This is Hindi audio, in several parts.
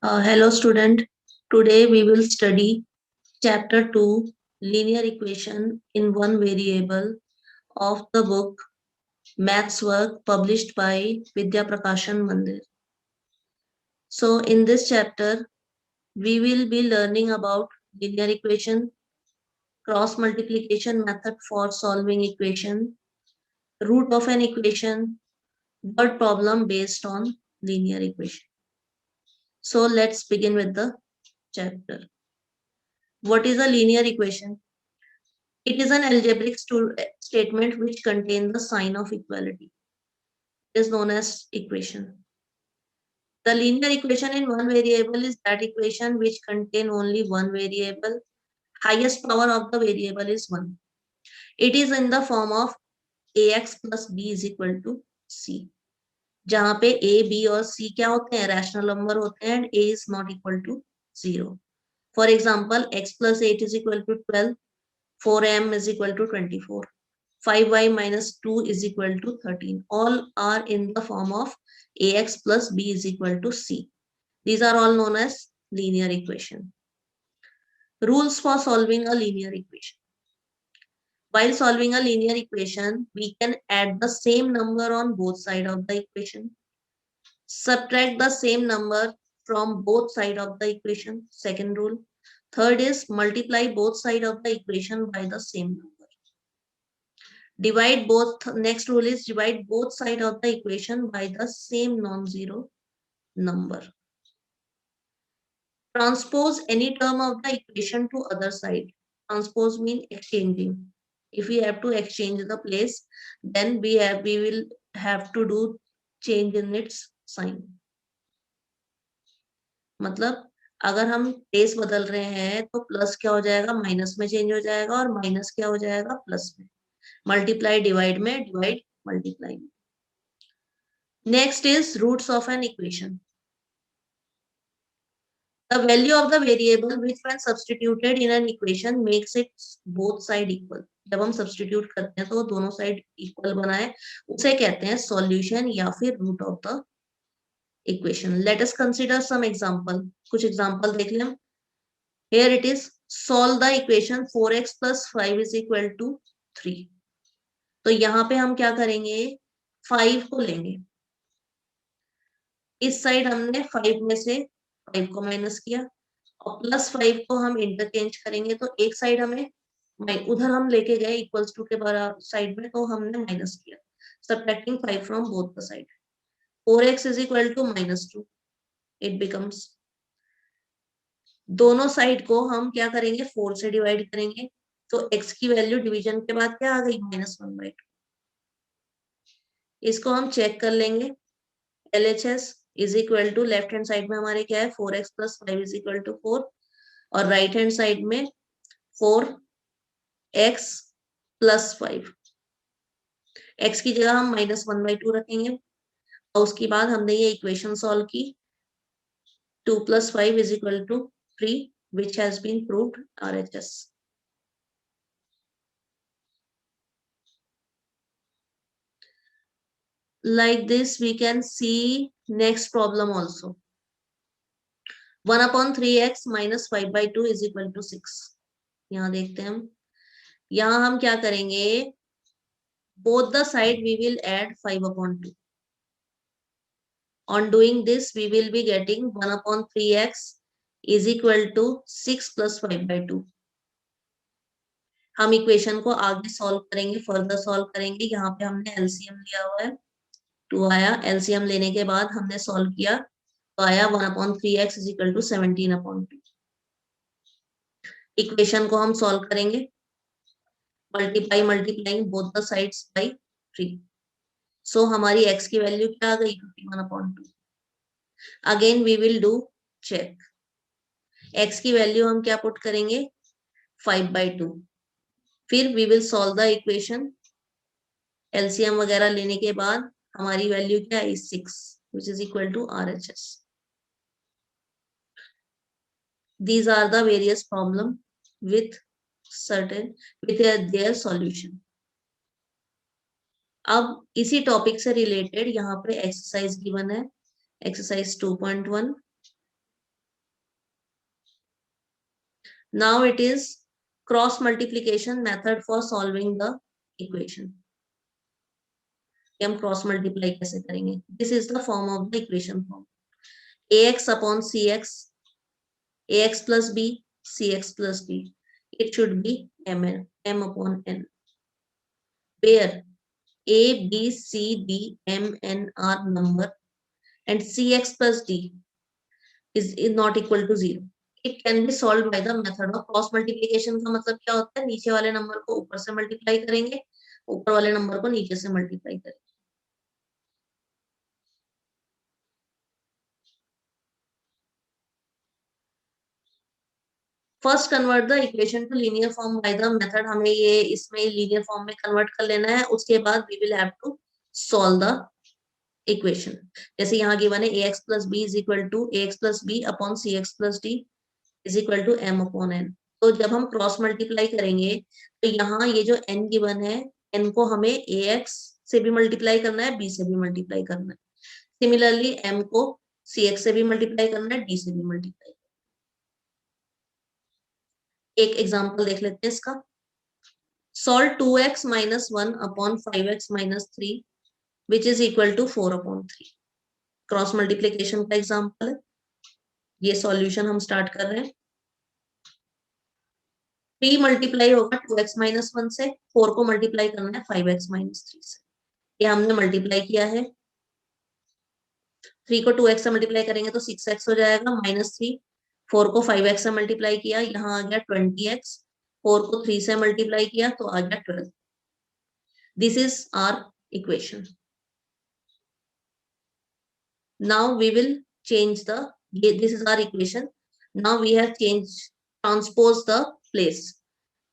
Hello student, today we will study chapter 2 linear equation in one variable of the book Maths Work published by Vidya Prakashan Mandir. So in this chapter we will be learning about linear equation, cross multiplication method for solving equation, root of an equation, word problem based on linear equation. So let's begin with the chapter. What is a linear equation? It is an algebraic statement which contains the sign of equality. It is known as equation. The linear equation in one variable is that equation which contains only one variable. Highest power of the variable is 1. It is in the form of ax plus b is equal to c. जहां पे a, b और c क्या होते हैं? रैशनल नंबर होते हैं and a is not equal to 0. For example, x plus 8 is equal to 12, 4m is equal to 24. 5y minus 2 is equal to 13. All are in the form of ax plus b is equal to c. These are all known as linear equation. Rules for solving a linear equation. While solving a linear equation, we can add the same number on both sides of the equation. Subtract the same number from both sides of the equation. Second rule. Third is multiply both sides of the equation by the same number. Divide both, next rule is divide both sides of the equation by the same non-zero number. Transpose any term of the equation to other side. Transpose means exchanging. If we have to exchange the place, then we will have to do change in its sign. मतलब अगर हम प्लेस बदल रहे हैं तो प्लस क्या हो जाएगा, माइनस में चेंज हो जाएगा, और माइनस क्या हो जाएगा, प्लस में. मल्टीप्लाई डिवाइड में, डिवाइड मल्टीप्लाई में. Next is roots of an equation. The value of the variable which when substituted in an equation makes it both side equal. जब हम सब्सटीट्यूट करते हैं तो दोनों साइड इक्वल बनाए, उसे कहते हैं सॉल्यूशन या फिर root of the equation. Let us consider some example. कुछ एग्जांपल देख लें. Here it is, solve the equation 4x plus 5 is equal to 3. तो यहाँ पे हम क्या करेंगे, 5 को लेंगे. इस साइड हमने 5 में से 5 को माइनस किया और प्लस 5 को हम इंटरचेंज करेंगे. तो एक साइड हमें उधर हम लेके गए इक्वल्स टू के साइड में, तो हमने माइनस किया. Subtracting 5 from both the side. 4x is equal to -2. It becomes, दोनों साइड को हम क्या करेंगे, 4 से डिवाइड करेंगे. तो x की वैल्यू डिवीजन के बाद क्या आ गई, -1/2. इसको हम चेक कर लेंगे. LHS is equal to, left hand side में हमारे क्या है, 4x plus 5 is equal to 4, और राइट हैंड साइड में 4x plus 5. x की जगह हम -1/2 रखेंगे और उसके बाद हमने ये इक्वेशन सॉल्व की. 2 plus 5 is equal to 3, which has been proved RHS. Like this, we can see next problem also. 1/3x minus 5/2 is equal to 6. यहाँ देखते हैं हम. यहाँ हम क्या करेंगे, both the side we will add 5/2. On doing this, we will be getting 1/3x is equal to 6 plus 5/2. हम इक्वेशन को आगे सॉल्व करेंगे, फर्दर सॉल्व करेंगे. यहाँ पे हमने एलसीएम लिया हुआ है, 2 आया. एलसीएम लेने के बाद हमने सॉल्व किया तो आया 1/3x is equal to 17/2. Equation को हम सॉल्व करेंगे, multiplying both the sides by 3. So हमारी x की वैल्यू क्या आ गई, 51/2. Again we will do check. x की वैल्यू हम क्या पुट करेंगे, 5/2. फिर we will solve the equation. LCM वगैरह लेने के बाद हमारी वैल्यू क्या है, 6, which is equal to RHS. These are the various problem with their solution. अब इसी टॉपिक से रिलेटेड यहाँ पे एक्सरसाइज गिवन है, exercise 2.1. Now it is cross multiplication method for solving the equation. हम क्रॉस मल्टीप्लाई कैसे करेंगे? This is the form of the equation form. ax upon cx, ax plus b, cx plus b. It should be m upon n, where a, b, c, d, m, n are number and cx plus d is not equal to 0. It can be solved by the method of cross multiplication. का मतलब क्या होता है? नीचे वाले नंबर को ऊपर से मल्टीप्लाई करेंगे, ऊपर वाले नंबर को नीचे से मल्टीप्लाई करेंगे. First convert the equation two linear form by the method. हमें ये इसमें लीनियर फॉर्म में कन्वर्ट कर लेना है. उसके बाद we will have to solve the equation. जैसे यहाँ गिवन है ax plus b is equal to ax plus b upon cx plus d is equal to m upon n. तो जब हम क्रॉस मल्टीप्लाई करेंगे तो यहाँ ये जो n गिवन है, n को हमें ax से भी मल्टीप्लाई करना है, b से भी मल्टीप्लाई करना है. सिमिलरली m को cx से भी मल्टीप्लाई करना है, d से भी मल्टीप्लाई. एक एग्जांपल देख लेते हैं इसका. Solve 2x minus 1 upon 5x minus 3 which is equal to 4 upon 3. Cross multiplication का एग्जांपल है. ये सॉल्यूशन हम स्टार्ट कर रहे हैं. 3 मल्टीप्लाई होगा 2x minus 1 से, 4 को मल्टीप्लाई करना है 5x minus 3 से. ये हमने मल्टीप्लाई किया है. 3 को 2x से मल्टीप्लाई करेंगे तो 6x हो जाएगा, माइनस 3. 4 को 5x से मल्टीप्लाई किया, यहाँ आ गया 20x. 4 को 3 से मल्टीप्लाई किया तो आ गया 12. This is our equation. Now we will change the, this is our equation. Now we have changed, transpose the place.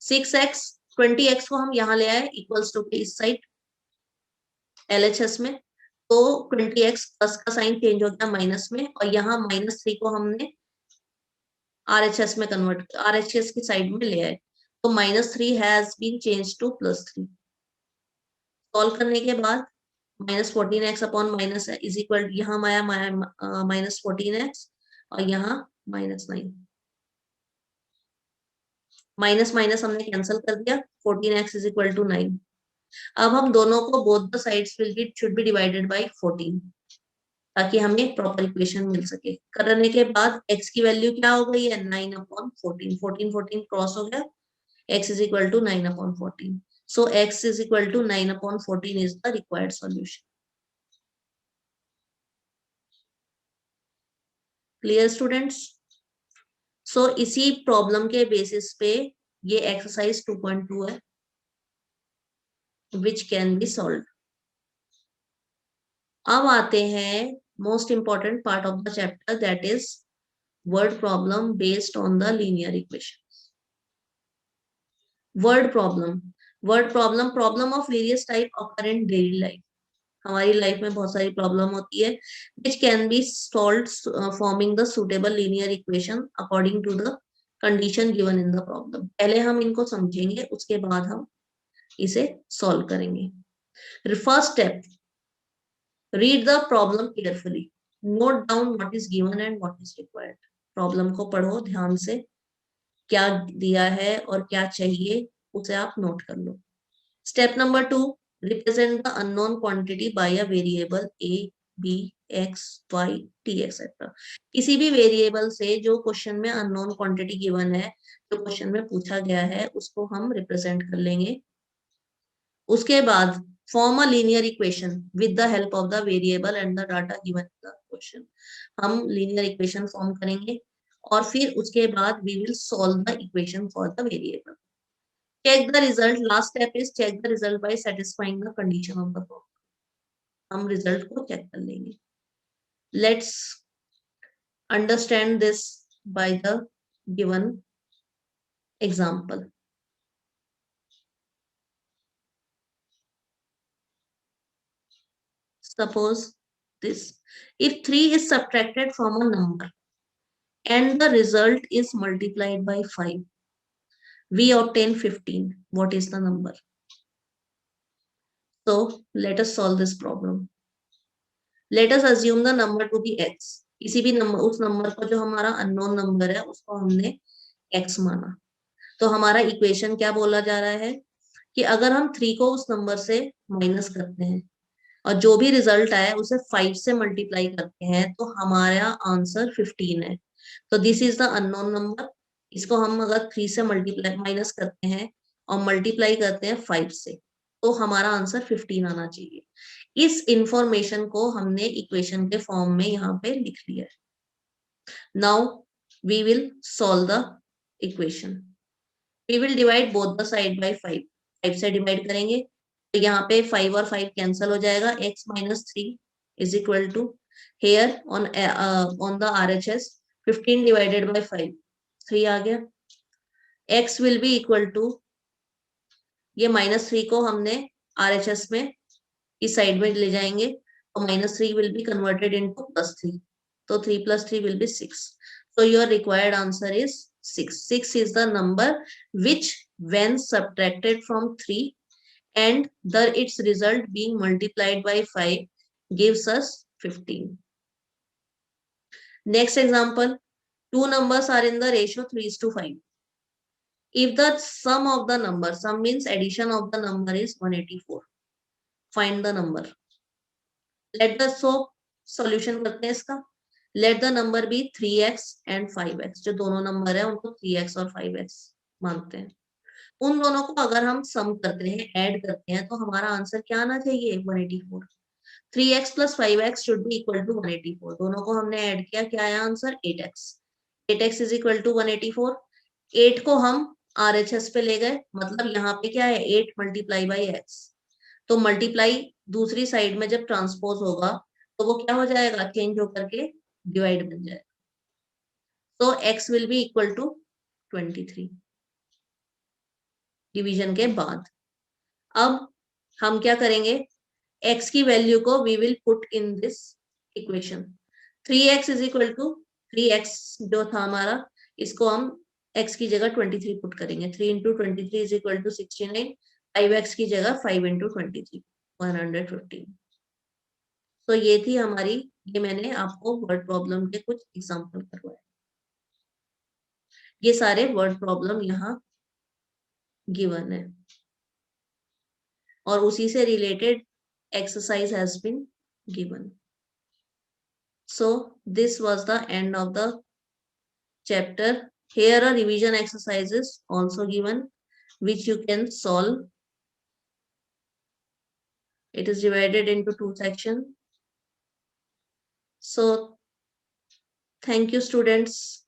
6x 20x को हम यहाँ ले आए इक्वल्स टू इस साइड LHS में, तो 20x प्लस का साइन चेंज हो गया माइनस में, और यहाँ -3 को हमने RHS में कन्वर्ट, RHS की साइड में ले आए, तो -3 has been change to +3. Solve करने के बाद -14x upon minus is equal, यहाँ आया -14x और यहाँ -9. माइनस माइनस हमने कैंसिल कर दिया, 14x इज इक्वल टू 9. अब हम दोनों को both the sides will be should be divided by 14 ताकि हमें प्रॉपर इक्वेशन मिल सके. करने के बाद x की वैल्यू क्या हो गई है? 9 अपॉन 14. 14 14 क्रॉस हो गया, x is equal to 9 upon 14. So x is equal to 9 upon 14 is the required solution. Clear students? So इसी प्रॉब्लम के बेसिस पे ये एक्सरसाइज 2.2 है which can be solved. अब आते हैं most important part of the chapter, that is word problem based on the linear equations. Word problem. Word problem, problem of various type occur in daily life. हमारी लाइफ में बहुत सारी प्रॉब्लम होती है which can be solved forming the suitable linear equation according to the condition given in the problem. पहले हम इनको समझेंगे, उसके बाद हम इसे सॉल्व करेंगे. First step, read the problem carefully, note down what is given and what is required. Problem को पढ़ो ध्यान से, क्या दिया है और क्या चाहिए उसे आप नोट कर लो. Step number 2, represent the unknown quantity by a variable a, b, x, y, t etc. किसी भी वेरिएबल से जो क्वेश्चन में अननोन क्वांटिटी गिवन है, जो क्वेश्चन में पूछा गया है, उसको हम रिप्रेजेंट कर लेंगे. उसके बाद form a linear equation with the help of the variable and the data given in the question. हम लीनियर इक्वेशन फॉर्म करेंगे और फिर उसके बाद we will solve the equation for the variable. Check the result. Last step is check the result by satisfying the condition of the problem. हम result को check कर लेंगे. Let's understand this by the given example. Suppose this: if 3 is subtracted from a number and the result is multiplied by 5, we obtain 15. What is the number? So let us solve this problem. Let us assume the number to be x. किसी भी नंबर, उस नंबर को जो हमारा अननोन नंबर है उसको हमने x माना। तो हमारा इक्वेशन क्या बोला जा रहा है कि अगर हम 3 को उस नंबर से माइनस करते हैं और जो भी रिजल्ट आए उसे 5 से मल्टीप्लाई करते हैं तो हमारा आंसर 15 है। तो this is the unknown number. इसको हम अगर 3 से मल्टीप्लाई माइनस करते हैं और मल्टीप्लाई करते हैं 5 से तो हमारा आंसर 15 आना चाहिए। इस इंफॉर्मेशन को हमने इक्वेशन के फॉर्म में यहाँ पे लिख लिया है। Now we will solve the equation. We will divide both the side by 5। 5 से डिवाइड करेंगे तो यहाँ पे 5 और 5 कैंसिल हो जाएगा। x minus 3 is equal to here on the RHS 15 divided by 5 3 आ गया। x will be equal to, ये -3 को हमने RHS में इस साइड में ले जाएंगे तो -3 विल बी कन्वर्टेड इनटू +3 तो 3 + 3 will be 6. So your required answer is 6. 6 is the number which when subtracted from 3 and its result being multiplied by 5 gives us 15. Next example, two numbers are in the ratio 3:5. If the sum of the number, sum means addition of the number, is 184, find the number. Let the solution करते हैं इसका। Let the number be 3x and 5x. जो दोनों नंबर है उनको 3x और 5x मानते हैं। उन दोनों को अगर हम सम करते हैं, ऐड करते हैं, तो हमारा आंसर क्या आना चाहिए? 184। 3x plus 5x should be equal to 184. दोनों को हमने ऐड किया, क्या आया answer? 8x। 8x is equal to 184। 8 को हम RHS पे ले गए, मतलब यहाँ पे क्या है? 8 मल्टीप्लाई बाई x। तो मल्टीप्लाई दूसरी साइड में जब ट्रांसपोज होगा तो वो क्या हो जाएगा? चेंज होकर के डिवाइड बन जाएगा। तो x will be equal to 23 division के बाद। अब हम क्या करेंगे? x की वैल्यू को we will put in this equation. 3x is equal to 3x जो था हमारा, इसको हम x की जगह 23 पुट करेंगे। 3 into 23 is equal to 69। 5x की जगह 5 इंटू 23 115। तो ये थी हमारी, ये मैंने आपको वर्ड प्रॉब्लम के कुछ एग्जांपल करवाए। ये सारे वर्ड प्रॉब्लम यहाँ गिवन है और उसी से related exercise has been given. So this was the end of the chapter. Here a revision exercise is also given which you can solve. It is divided into 2 sections. So thank you students.